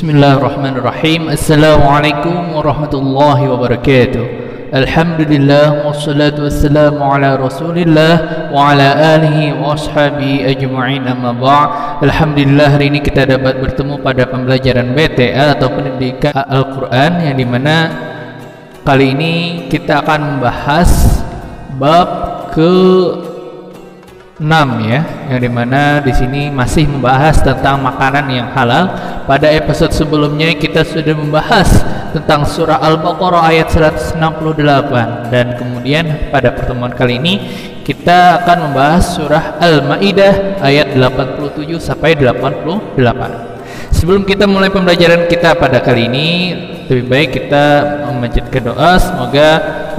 Bismillahirrahmanirrahim. Assalamualaikum warahmatullahi wabarakatuh. Alhamdulillah wassalatu wassalamu ala Rasulillah wa ala alihi wa ashabihi ajma'in, amma ba'd. Alhamdulillah, hari ini kita dapat bertemu pada pembelajaran BTA atau pendidikan Al-Qur'an, yang dimana kali ini kita akan membahas bab ke-6 ya, yang dimana di sini masih membahas tentang makanan yang halal. Pada episode sebelumnya kita sudah membahas tentang surah Al-Baqarah ayat 168, dan kemudian pada pertemuan kali ini kita akan membahas surah Al-Maidah ayat 87 sampai 88. Sebelum kita mulai pembelajaran kita pada kali ini, lebih baik kita memanjatkan doa semoga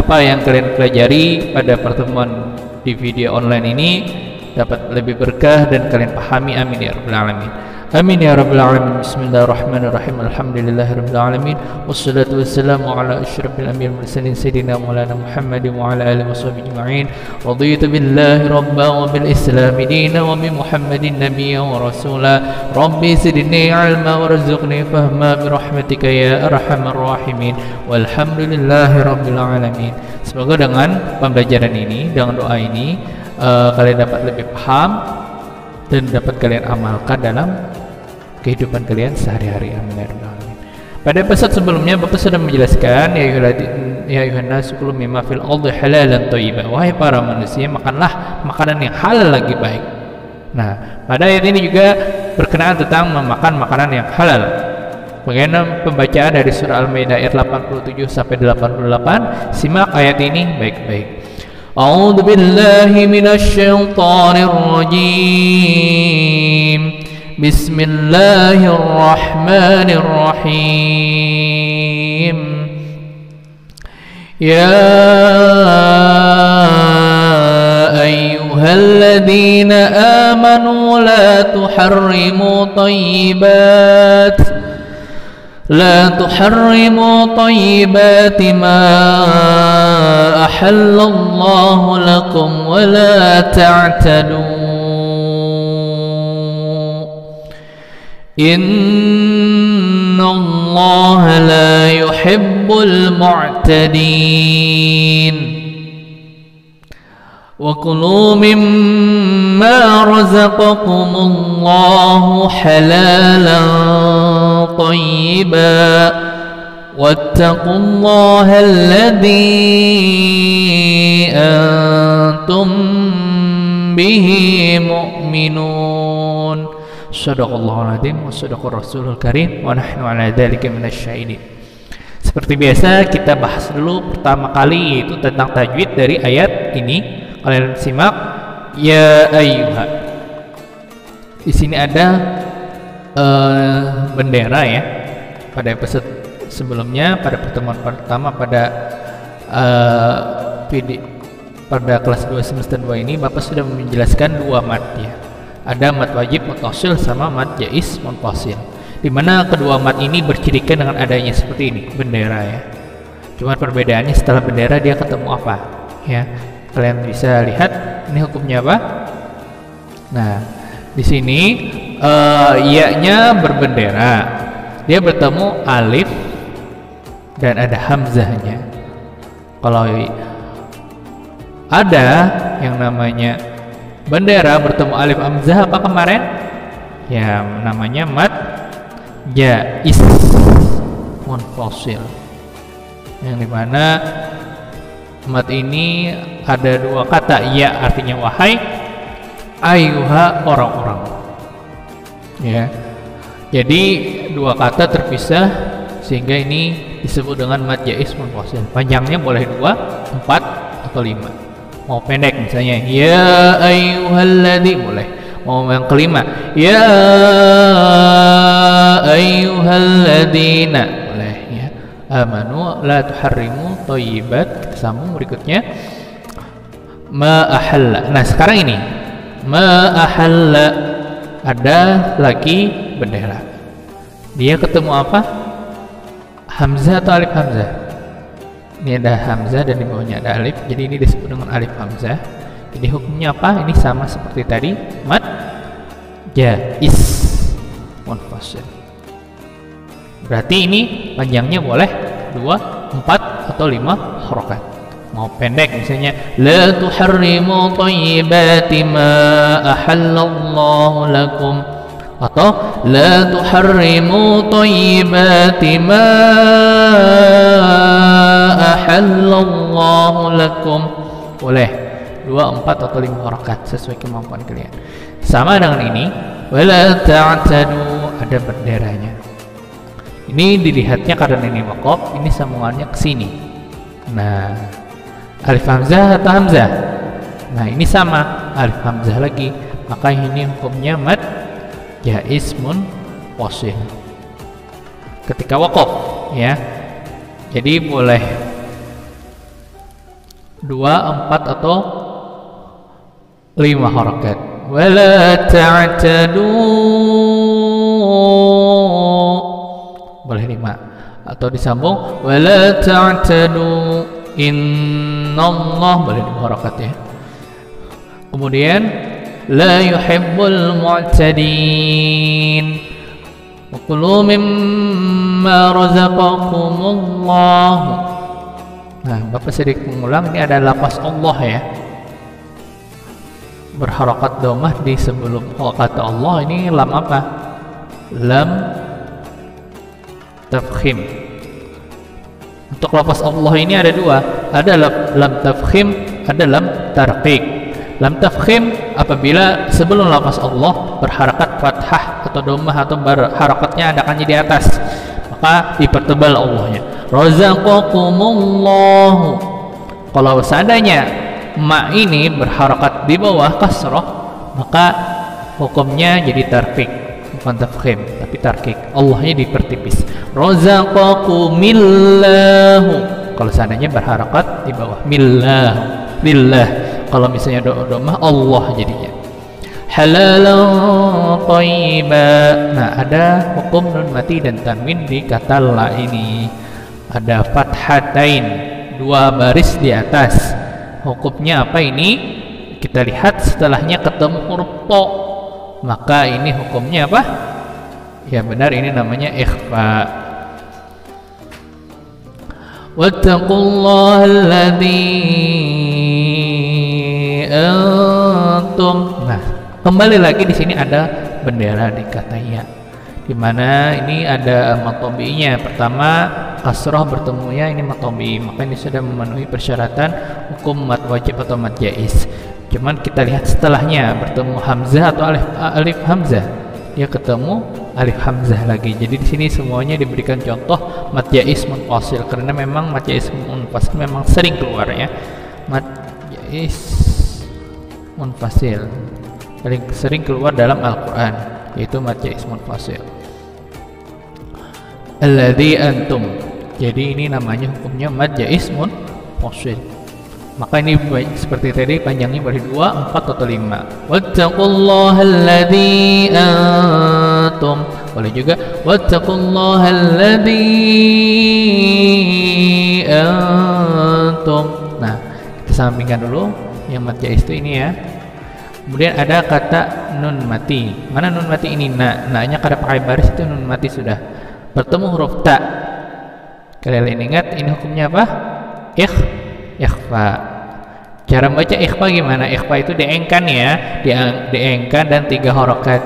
apa yang kalian pelajari pada pertemuan di video online ini dapat lebih berkah dan kalian pahami. Amin ya rabbal alamin. Amin ya rabbal alamin. Bismillahirrahmanirrahim. Alhamdulillahirabbil alamin. Wassalatu wassalamu ala asyrafil anbiya'i wal mursalin sayyidina maulana Muhammadin wa ala alihi washabbihi ajma'in. Raditu billahi rabban wa bil islam dinan wa bi Muhammadin nabiyyan wa rasula. Rabbi zidni ilma warzuqni fahma bi rahmatika ya arhamar rahimin. Walhamdulillahi rabbil alamin. Semoga dengan pembelajaran ini, dengan doa ini, kalian dapat lebih paham dan dapat kalian amalkan dalam kehidupan kalian sehari-hari. Amin ya rabbal alamin. Pada episode sebelumnya Bapak sudah menjelaskan ya ayuhan nasu kulu mimma fil ardi halalan thayyiban. Wahai para manusia, makanlah makanan yang halal lagi baik. Nah, pada ayat ini juga berkenaan tentang memakan makanan yang halal. Bagaimana pembacaan dari surah Al-Maidah ayat 87 sampai 88? Simak ayat ini baik-baik. A'udzu billahi minasyaitonir rajim. Bismillahirrahmanirrahim. Ya ayyuhalladzina amanu la tuharrimu طيبات ما أحل الله لكم ولا تعتدوا إن الله لا يحب المعتدين وكلوا مما رزقكم الله حلالا طيبا واتقوا الله الذي أنتم به مؤمنون. Shadaqallahul adzim wa shadaqar rasulul karim wa nahnu ala dzalika minasyahidin. Seperti biasa kita bahas dulu pertama kali yaitu tentang tajwid dari ayat ini. Kalian simak. Ya ayyuha. Di sini ada bendera ya. Pada episode sebelumnya, pada pertemuan pertama pada kelas 2 semester 2 ini Bapak sudah menjelaskan dua mad ya. Ada mad wajib muttasil sama mad jaiz munfasil, di mana kedua mad ini bercirikan dengan adanya seperti ini, bendera ya. Cuma perbedaannya setelah bendera dia ketemu apa ya. Kalian bisa lihat ini hukumnya apa. Nah, di sini ya-nya berbendera, dia bertemu alif dan ada hamzahnya. Kalau ada yang namanya bendera bertemu alif hamzah apa kemarin? Ya, namanya mad jaiz munfasil, yang dimana mad ini ada dua kata. Ya artinya wahai, ayuha orang-orang ya. Jadi dua kata terpisah sehingga ini disebut dengan mad jaiz munfasil. Panjangnya boleh 2, 4 atau 5. Mau pendek misalnya ya ayyuhalladzi boleh. Mau yang kelima ya ayyuhalladzina boleh ya. Amanu la tuharrimu thayyibat. Kita sambung berikutnya ma ahalla. Nah, sekarang ini ma ahalla, ada lagi bendera. Dia ketemu apa? Hamzah atau alif hamzah? Ini ada hamzah dan di bawahnya ada alif, jadi ini disebut dengan alif hamzah. Jadi hukumnya apa? Ini sama seperti tadi, mad jaiz munfasil. Berarti ini panjangnya boleh 2, 4 atau 5 harokat. Mau pendek misalnya la tuharrimu thayyibati ma ahallallahu lakum, atau la tuharrimu thayyibati ma ahallallahu lakum. Boleh 2, 4 atau 5 rakaat sesuai kemampuan kalian. Sama dengan ini wala ta'tadu, ada benderanya. Ini dilihatnya karena ini waqaf, ini sambungannya ke sini. Nah, alif hamzah atau hamzah. Nah, ini sama alif hamzah lagi, maka ini hukumnya mad jaiz munfasil ketika waqaf ya. Jadi boleh 2, 4 atau 5 harakat. Wala ta'tadu, boleh 5 atau disambung wala ta'tadu innallah, boleh 2 harakat ya. Kemudian la yuhibbul mu'tadin wa kulu mimma razaqakumullah. Nah, Bapak sedikit mengulang, ini ada lafaz Allah ya, berharakat dhammah di sebelum kata Allah. Ini lam apa? Lam tafkhim. Untuk lafaz Allah ini ada 2, ada lam tafkhim, ada lam tarqiq. Lam tafkhim apabila sebelum lafaz Allah berharakat fathah atau dhammah atau harakatnya adakannya di atas, maka dipertebal Allahnya. Razaqakumullah. Kalau seandainya ma ini berharakat di bawah kasrah, maka hukumnya jadi tarqiq, bukan tafkhim tapi tarqiq. Allahnya dipertipis. Razaqakumillahu. Kalau seandainya berharakat di bawah millah, billah. Kalau misalnya dhammah Allah jadinya. Halalan thayyiba. Nah, ada hukum nun mati dan tanwin di kata la ini. Ada fathatain, 2 baris di atas. Hukumnya apa ini? Kita lihat setelahnya ketemu huruf po, maka ini hukumnya apa? Ya benar, ini namanya ikhfa. Wattaqullaha alladzi antum. Nah, kembali lagi di sini ada bendera di kata ya, di mana ini ada matobinya. Pertama kasrah bertemunya ini matobi, maka ini sudah memenuhi persyaratan hukum mad wajib atau mad jaiz. Cuman kita lihat setelahnya bertemu hamzah atau alif hamzah, dia ketemu alif hamzah lagi. Jadi di sini semuanya diberikan contoh mad jaiz munfasil, karena memang mad jaiz munfasil memang sering keluar ya. Mad jaiz munfasil paling sering keluar dalam Al-Quran, yaitu mad jaiz munfasil. Alladzi antum. Jadi ini namanya hukumnya mad jaiz munfasil. Maka ini seperti tadi panjangnya boleh 2, 4 atau 5. Wattaqullaha alladzi antum. Boleh juga wattaqullaha alladzi antum. Nah, kita sampingkan dulu yang mad jaiz itu ini ya. Kemudian ada kata nun mati. Mana nun mati ini? Na-nya kada pakai baris, itu nun mati sudah. Bertemu huruf ta. Kalian ingat ini hukumnya apa? Ikhfa. Cara baca ikhfa gimana? Ikhfa itu diengkan ya, diengkan dan 3 harakat.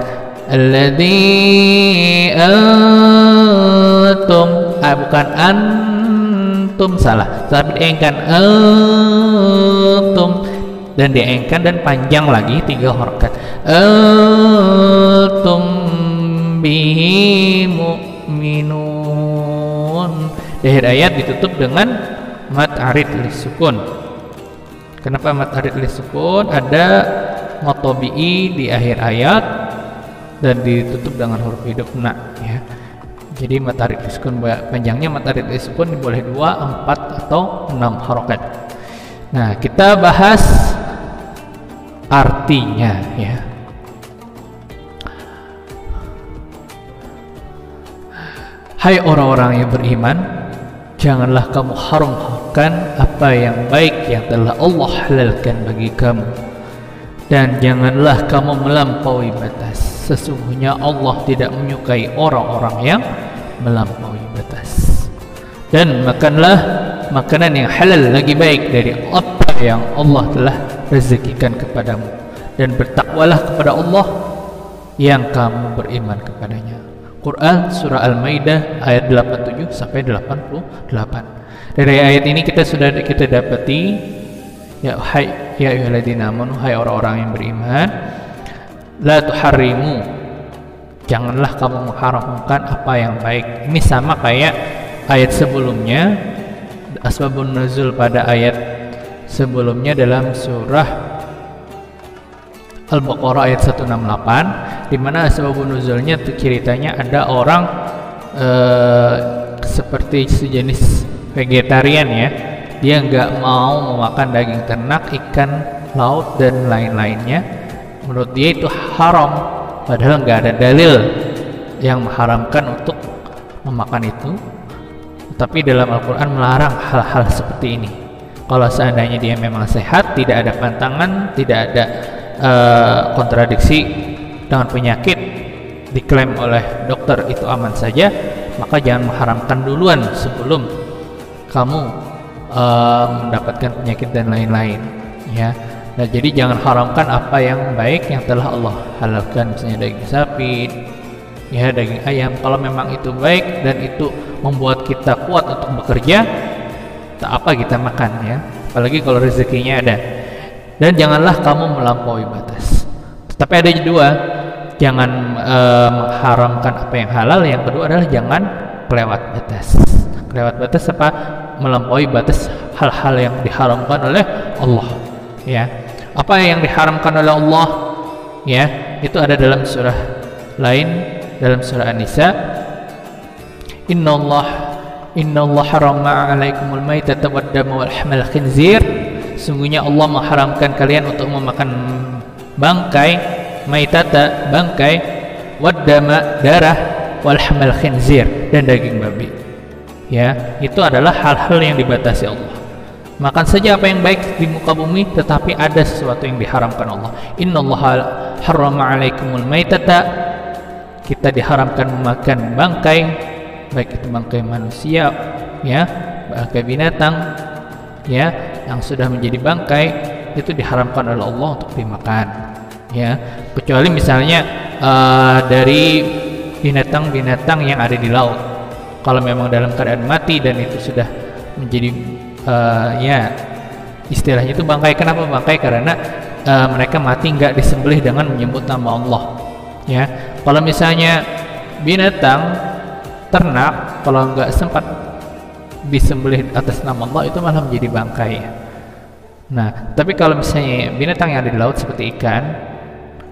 Alladzi antum. Bukan antum, salah. Tapi diengkan antum dan diengkan dan panjang lagi 3 harakat. Antum bihi mu'minun. Di akhir ayat ditutup dengan mad arid lisukun. Kenapa mad arid lisukun? Ada matobi'i di akhir ayat dan ditutup dengan huruf hidup na ya. Jadi mad arid lisukun panjangnya mad arid lisukun boleh 2, 4 atau 6 harokat. Nah, kita bahas artinya ya. Hai orang-orang yang beriman, janganlah kamu haramkan apa yang baik yang telah Allah halalkan bagi kamu, dan janganlah kamu melampaui batas. Sesungguhnya Allah tidak menyukai orang-orang yang melampaui dan makanlah makanan yang halal lagi baik dari apa yang Allah telah rezekikan kepadamu, dan bertakwalah kepada Allah yang kamu beriman kepadanya. Quran surah Al-Maidah ayat 87 sampai 88. Dari ayat ini kita dapati ya ayyuhalladzina amanu, hai orang-orang yang beriman, la tuharrimu, janganlah kamu mengharamkan apa yang baik. Ini sama kayak ayat sebelumnya, asbabun nuzul pada ayat sebelumnya dalam surah Al-Baqarah ayat 168, di mana asbabun nuzulnya ceritanya ada orang seperti sejenis vegetarian ya, dia nggak mau memakan daging ternak, ikan laut dan lain-lainnya. Menurut dia itu haram, padahal nggak ada dalil yang mengharamkan untuk memakan itu. Tapi dalam Al-Quran melarang hal-hal seperti ini. Kalau seandainya dia memang sehat, tidak ada pantangan, tidak ada kontradiksi dengan penyakit, diklaim oleh dokter itu aman saja, maka jangan mengharamkan duluan sebelum kamu mendapatkan penyakit dan lain-lain ya. Nah, jadi jangan haramkan apa yang baik yang telah Allah halalkan, misalnya daging sapi ya, daging ayam. Kalau memang itu baik dan itu membuat kita kuat untuk bekerja, tak apa kita makan ya, apalagi kalau rezekinya ada. Dan janganlah kamu melampaui batas. Tetapi ada dua, jangan mengharamkan apa yang halal, yang kedua adalah jangan kelewat batas. Kelewat batas apa? Melampaui batas hal-hal yang diharamkan oleh Allah ya. Apa yang diharamkan oleh Allah ya, itu ada dalam surah lain, dalam surah An-Nisa, Innallaha harrama 'alaikumul maitata wad-dama wal lahmal khinzir. Sungguhnya Allah mengharamkan kalian untuk memakan bangkai, maitata bangkai, wad-dama darah, wal lahmal khinzir dan daging babi. Ya, itu adalah hal-hal yang dibatasi Allah. Makan saja apa yang baik di muka bumi, tetapi ada sesuatu yang diharamkan Allah. Innallaha harrama 'alaikumul maitata, kita diharamkan memakan bangkai, baik itu bangkai manusia ya, bangkai binatang ya, yang sudah menjadi bangkai itu diharamkan oleh Allah untuk dimakan ya, kecuali misalnya dari binatang-binatang yang ada di laut. Kalau memang dalam keadaan mati dan itu sudah menjadi ya istilahnya itu bangkai. Kenapa bangkai? Karena mereka mati nggak disembelih dengan menyebut nama Allah ya. Kalau misalnya binatang ternak, kalau nggak sempat disembelih atas nama Allah, itu malah menjadi bangkai ya. Nah, tapi kalau misalnya binatang yang ada di laut seperti ikan,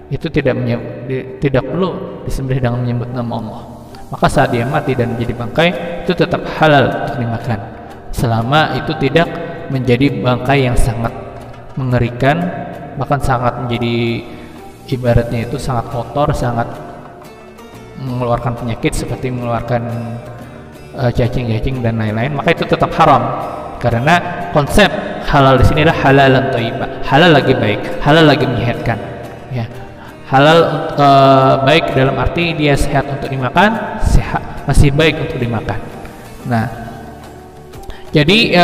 itu tidak perlu disembelih dengan menyebut nama Allah. Maka saat dia mati dan menjadi bangkai, itu tetap halal untuk dimakan, selama itu tidak menjadi bangkai yang sangat mengerikan, bahkan sangat menjadi ibaratnya itu sangat kotor, sangat mengeluarkan penyakit seperti mengeluarkan cacing-cacing dan lain-lain. Maka itu tetap haram, karena konsep halal di sini adalah halalan thayyibah, halal lagi baik, halal lagi menyehatkan ya. Halal baik dalam arti dia sehat untuk dimakan, sehat masih baik untuk dimakan. Nah, jadi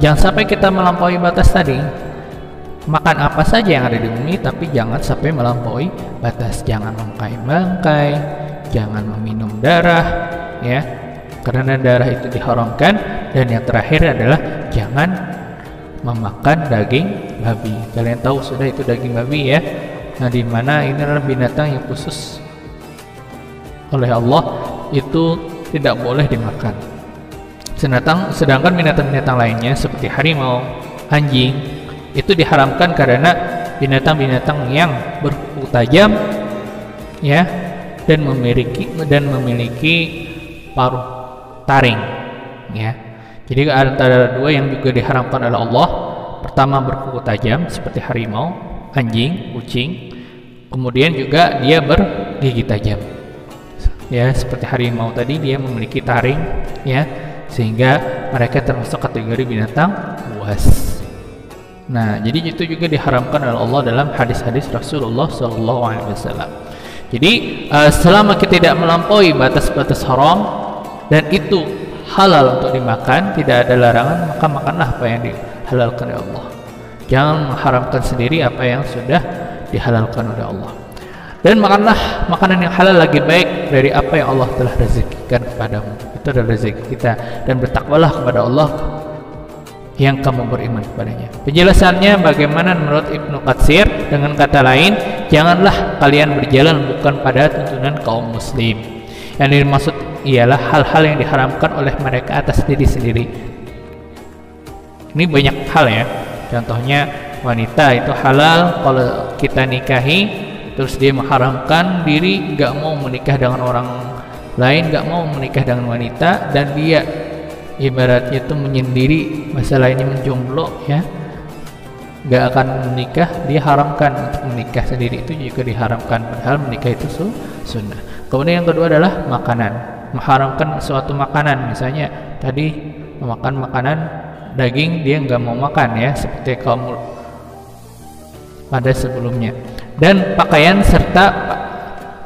jangan sampai kita melampaui batas tadi. Makan apa saja yang ada di bumi, tapi jangan sampai melampaui batas. Jangan memakai bangkai, jangan meminum darah ya, karena darah itu diharamkan. Dan yang terakhir adalah jangan memakan daging babi. Kalian tahu sudah itu daging babi ya. Nah, di mana ini adalah binatang yang khusus oleh Allah, itu tidak boleh dimakan. Sedangkan binatang-binatang lainnya seperti harimau, anjing, itu diharamkan karena binatang-binatang yang berkuku tajam ya, dan memiliki paruh taring ya. Jadi antara dua yang juga diharamkan oleh Allah, pertama berkuku tajam seperti harimau, anjing, kucing, kemudian juga dia bergigi tajam ya, seperti harimau tadi dia memiliki taring ya, sehingga mereka termasuk kategori binatang buas. Nah, jadi itu juga diharamkan oleh Allah dalam hadis-hadis Rasulullah SAW. Jadi selama kita tidak melampaui batas-batas haram dan itu halal untuk dimakan, tidak ada larangan, maka makanlah apa yang dihalalkan oleh Allah. Jangan mengharamkan sendiri apa yang sudah dihalalkan oleh Allah. Dan makanlah makanan yang halal lagi baik dari apa yang Allah telah rezekikan kepadamu. Itu adalah rezeki kita. Dan bertakwalah kepada Allah yang kamu beriman kepadanya. Penjelasannya bagaimana menurut Ibnu Katsir, dengan kata lain, janganlah kalian berjalan bukan pada tuntunan kaum muslim. Yang dimaksud ialah hal-hal yang diharamkan oleh mereka atas diri sendiri. Ini banyak hal ya. Contohnya wanita itu halal kalau kita nikahi, terus dia mengharamkan diri, nggak mau menikah dengan orang lain, nggak mau menikah dengan wanita, dan dia ibaratnya itu menyendiri, masalah ini menjomblo ya, nggak akan menikah, dia haramkan untuk menikah sendiri, itu juga diharamkan, padahal menikah itu sunnah. Kemudian yang kedua adalah makanan, mengharamkan suatu makanan, misalnya tadi memakan makanan daging dia nggak mau makan ya, seperti kaum pada sebelumnya. Dan pakaian serta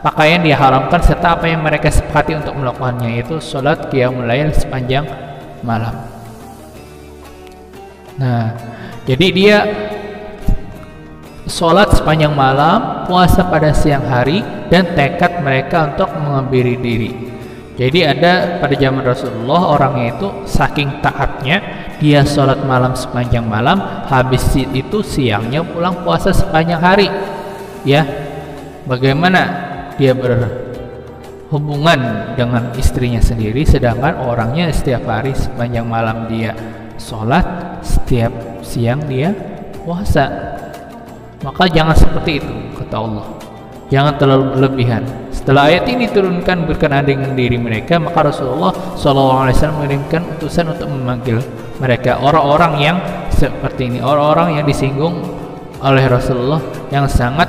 pakaian diharamkan serta apa yang mereka sepakati untuk melakukannya, yaitu sholat qiyamul lail sepanjang malam. Nah, jadi dia sholat sepanjang malam, puasa pada siang hari, dan tekad mereka untuk mengebiri diri. Jadi ada pada zaman Rasulullah, orangnya itu saking taatnya, dia sholat malam sepanjang malam, habis itu siangnya pulang puasa sepanjang hari. Ya, bagaimana dia berhubungan dengan istrinya sendiri, sedangkan orangnya setiap hari sepanjang malam dia sholat, setiap siang dia puasa. Maka jangan seperti itu, kata Allah. Jangan terlalu berlebihan. Setelah ayat ini turunkan berkenaan dengan diri mereka, maka Rasulullah SAW mengirimkan utusan untuk memanggil mereka, orang-orang yang seperti ini, orang-orang yang disinggung oleh Rasulullah, yang sangat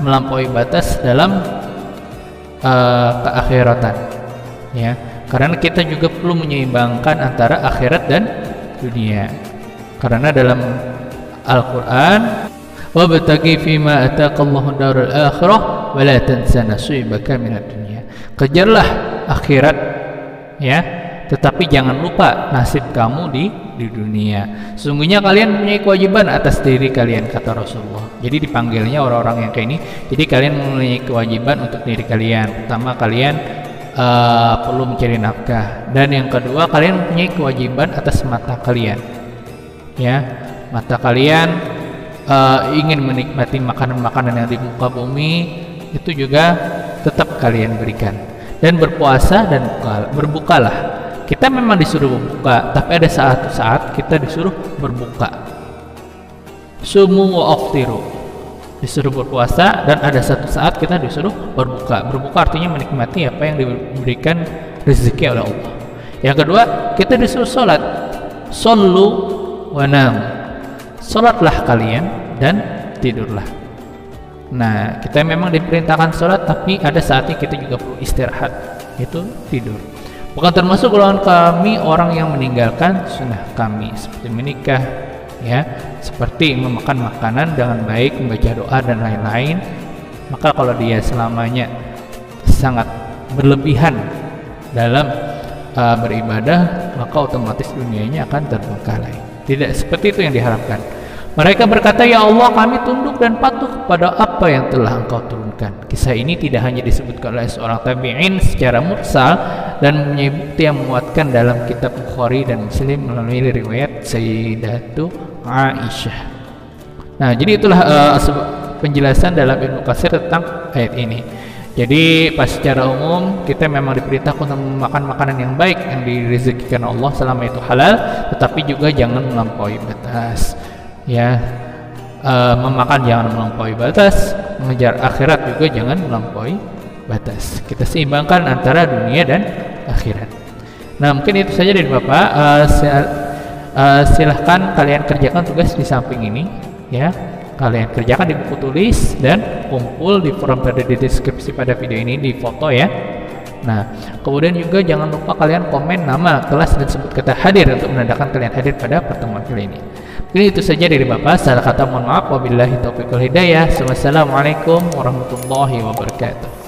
melampaui batas dalam keakhiratan ya, karena kita juga perlu menyeimbangkan antara akhirat dan dunia, karena dalam Al-Quran, wabtaghi fima ataqallahu darul akhirah wa la tansa nasibaka minad dunya, kejarlah akhirat ya, tetapi jangan lupa nasib kamu di dunia. Sesungguhnya kalian mempunyai kewajiban atas diri kalian, kata Rasulullah. Jadi dipanggilnya orang-orang yang kayak ini. Jadi kalian mempunyai kewajiban untuk diri kalian. Pertama, kalian perlu mencari nafkah, dan yang kedua, kalian mempunyai kewajiban atas mata kalian. Ya, mata kalian ingin menikmati makanan-makanan yang di muka bumi, itu juga tetap kalian berikan. Dan berpuasa dan berbukalah. Kita memang disuruh berbuka, tapi ada saat kita disuruh berbuka. Sumu wa aftiru, disuruh berpuasa, dan ada satu saat kita disuruh berbuka. Berbuka artinya menikmati apa yang diberikan rezeki oleh Allah. Yang kedua, kita disuruh sholat. Shollu wa namu, sholatlah kalian dan tidurlah. Nah, kita memang diperintahkan sholat, tapi ada saatnya kita juga perlu istirahat, itu tidur. Bukan termasuk golongan kami orang yang meninggalkan sunnah kami, seperti menikah ya, seperti memakan makanan dengan baik, membaca doa dan lain-lain. Maka kalau dia selamanya sangat berlebihan dalam beribadah, maka otomatis dunianya akan terbengkalai. Tidak seperti itu yang diharapkan. Mereka berkata, ya Allah, kami tunduk dan patuh kepada apa yang telah Engkau turunkan. Kisah ini tidak hanya disebutkan oleh seorang tabi'in secara mursal, dan mempunyai bukti yang menguatkan dalam kitab Bukhari dan Muslim melalui riwayat Sayyidatu Aisyah. Nah, jadi itulah penjelasan dalam Ibnu Katsir tentang ayat ini. Jadi pas secara umum kita memang diperintahkan untuk memakan makanan yang baik yang direzekikan Allah selama itu halal, tetapi juga jangan melampaui batas. Ya, memakan jangan melampaui batas, mengejar akhirat juga jangan melampaui batas. Kita seimbangkan antara dunia dan akhirat. Nah, mungkin itu saja dari Bapak. Silahkan kalian kerjakan tugas di samping ini ya. Kalian kerjakan di buku tulis dan kumpul di form pada di deskripsi pada video ini, di foto ya. Nah, kemudian juga jangan lupa kalian komen nama kelas dan sebut kata hadir untuk menandakan kalian hadir pada pertemuan kali ini. Mungkin itu saja dari Bapak. Salah kata mohon maaf. Wabillahi taufiq wal hidayah. Wassalamualaikum warahmatullahi wabarakatuh.